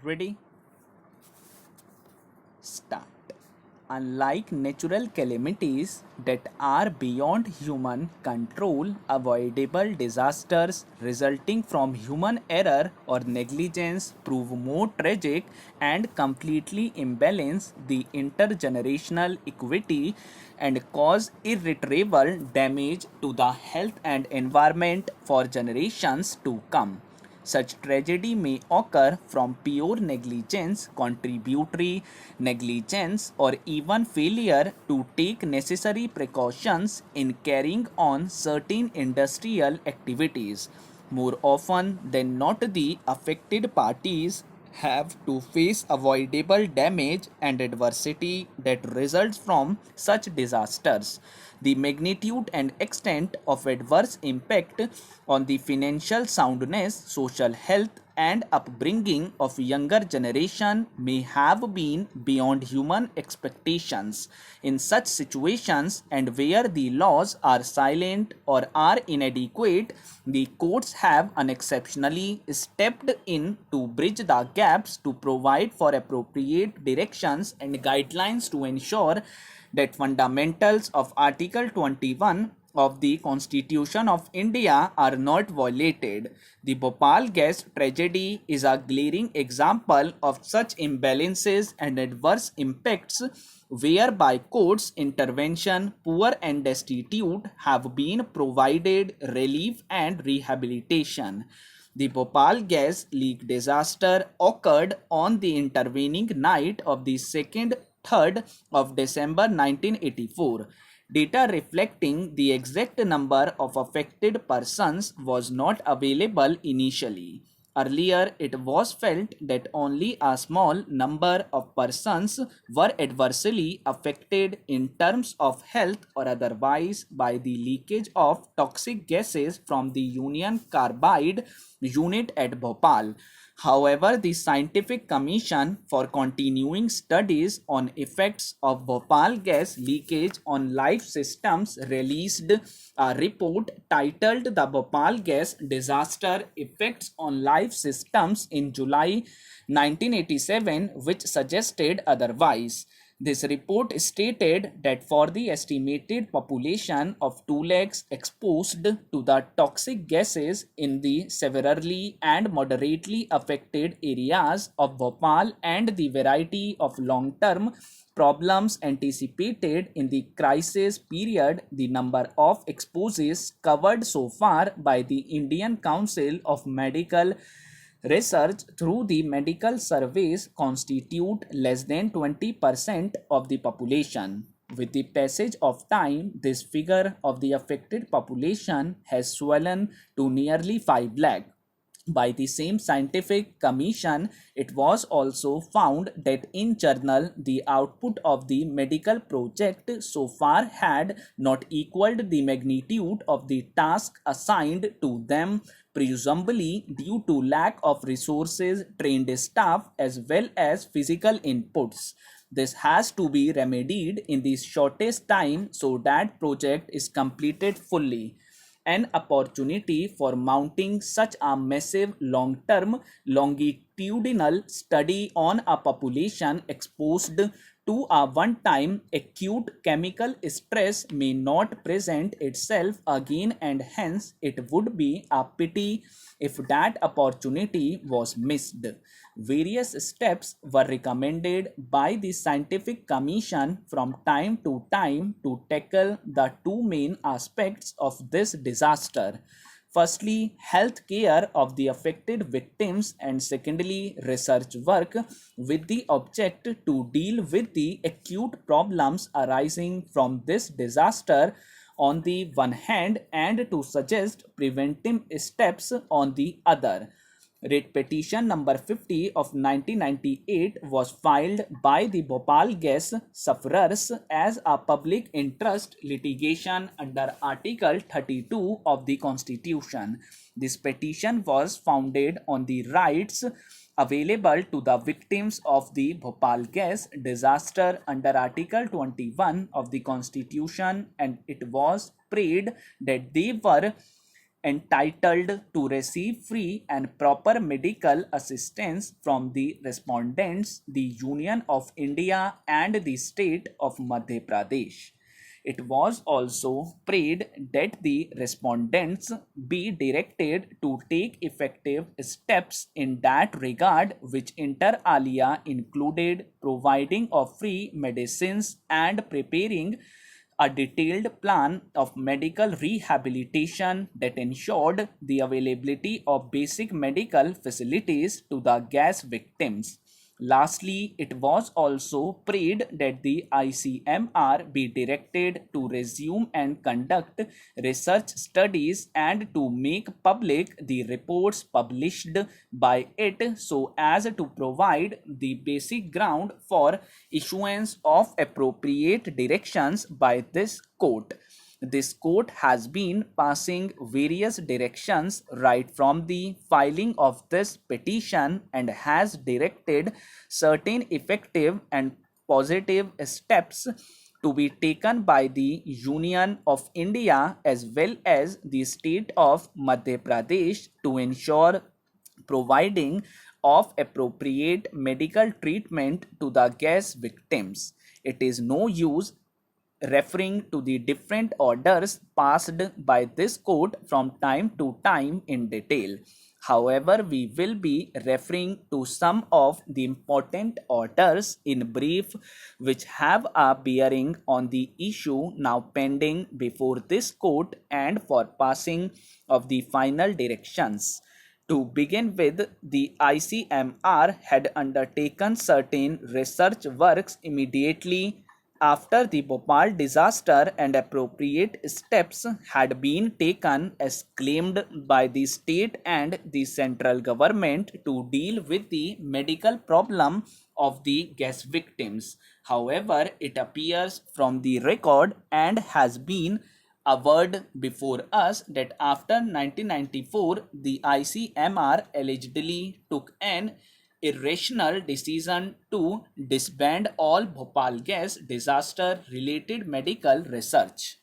Ready? Start. Unlike natural calamities that are beyond human control, avoidable disasters resulting from human error or negligence prove more tragic and completely imbalance the intergenerational equity and cause irretrievable damage to the health and environment for generations to come. Such tragedy may occur from pure negligence, contributory negligence, or even failure to take necessary precautions in carrying on certain industrial activities. More often than not, the affected parties have to face avoidable damage and adversity that results from such disasters. The magnitude and extent of adverse impact on the financial soundness, social health, and upbringing of younger generation may have been beyond human expectations. In such situations, and where the laws are silent or are inadequate, the courts have unexceptionally stepped in to bridge the gaps, to provide for appropriate directions and guidelines to ensure that fundamentals of Article 21 of the Constitution of India are not violated. The Bhopal gas tragedy is a glaring example of such imbalances and adverse impacts, whereby courts' intervention, poor and destitute, have been provided relief and rehabilitation. The Bhopal gas leak disaster occurred on the intervening night of the 2nd 3rd of December 1984. Data reflecting the exact number of affected persons was not available initially. Earlier, it was felt that only a small number of persons were adversely affected in terms of health or otherwise by the leakage of toxic gases from the Union Carbide unit at Bhopal. However, the Scientific Commission for Continuing Studies on Effects of Bhopal Gas Leakage on Life Systems released a report titled The Bhopal Gas Disaster Effects on Life Systems in July 1987, which suggested otherwise. This report stated that for the estimated population of 2 lakhs exposed to the toxic gases in the severely and moderately affected areas of Bhopal and the variety of long-term problems anticipated in the crisis period, the number of exposures covered so far by the Indian Council of Medical Research through the medical surveys constitute less than 20% of the population. With the passage of time, this figure of the affected population has swollen to nearly 5 lakh. By the same scientific commission, it was also found that in journal the output of the medical project so far had not equaled the magnitude of the task assigned to them, presumably due to lack of resources, trained staff, as well as physical inputs. This has to be remedied in the shortest time so that project is completed fully. An opportunity for mounting such a massive long-term longitudinal study on a population exposed to a one-time acute chemical stress may not present itself again, and hence it would be a pity if that opportunity was missed. Various steps were recommended by the Scientific Commission from time to time to tackle the two main aspects of this disaster. Firstly, health care of the affected victims, and secondly, research work with the object to deal with the acute problems arising from this disaster on the one hand and to suggest preventive steps on the other. Writ petition number 50 of 1998 was filed by the Bhopal gas sufferers as a public interest litigation under Article 32 of the Constitution. This petition was founded on the rights available to the victims of the Bhopal gas disaster under Article 21 of the Constitution, and it was prayed that they were entitled to receive free and proper medical assistance from the respondents, the Union of India, and the state of Madhya Pradesh. It was also prayed that the respondents be directed to take effective steps in that regard, which inter alia included providing of free medicines and preparing a detailed plan of medical rehabilitation that ensured the availability of basic medical facilities to the gas victims. Lastly, it was also prayed that the ICMR be directed to resume and conduct research studies and to make public the reports published by it so as to provide the basic ground for issuance of appropriate directions by this court. This court has been passing various directions right from the filing of this petition and has directed certain effective and positive steps to be taken by the Union of India as well as the state of Madhya Pradesh to ensure providing of appropriate medical treatment to the gas victims. It is no use referring to the different orders passed by this court from time to time in detail. However, we will be referring to some of the important orders in brief which have a bearing on the issue now pending before this court and for passing of the final directions. To begin with, the ICMR had undertaken certain research works immediately after the Bhopal disaster and appropriate steps had been taken as claimed by the state and the central government to deal with the medical problem of the gas victims. However, it appears from the record and has been averred before us that after 1994, the ICMR allegedly took an irrational decision to disband all Bhopal gas disaster related medical research.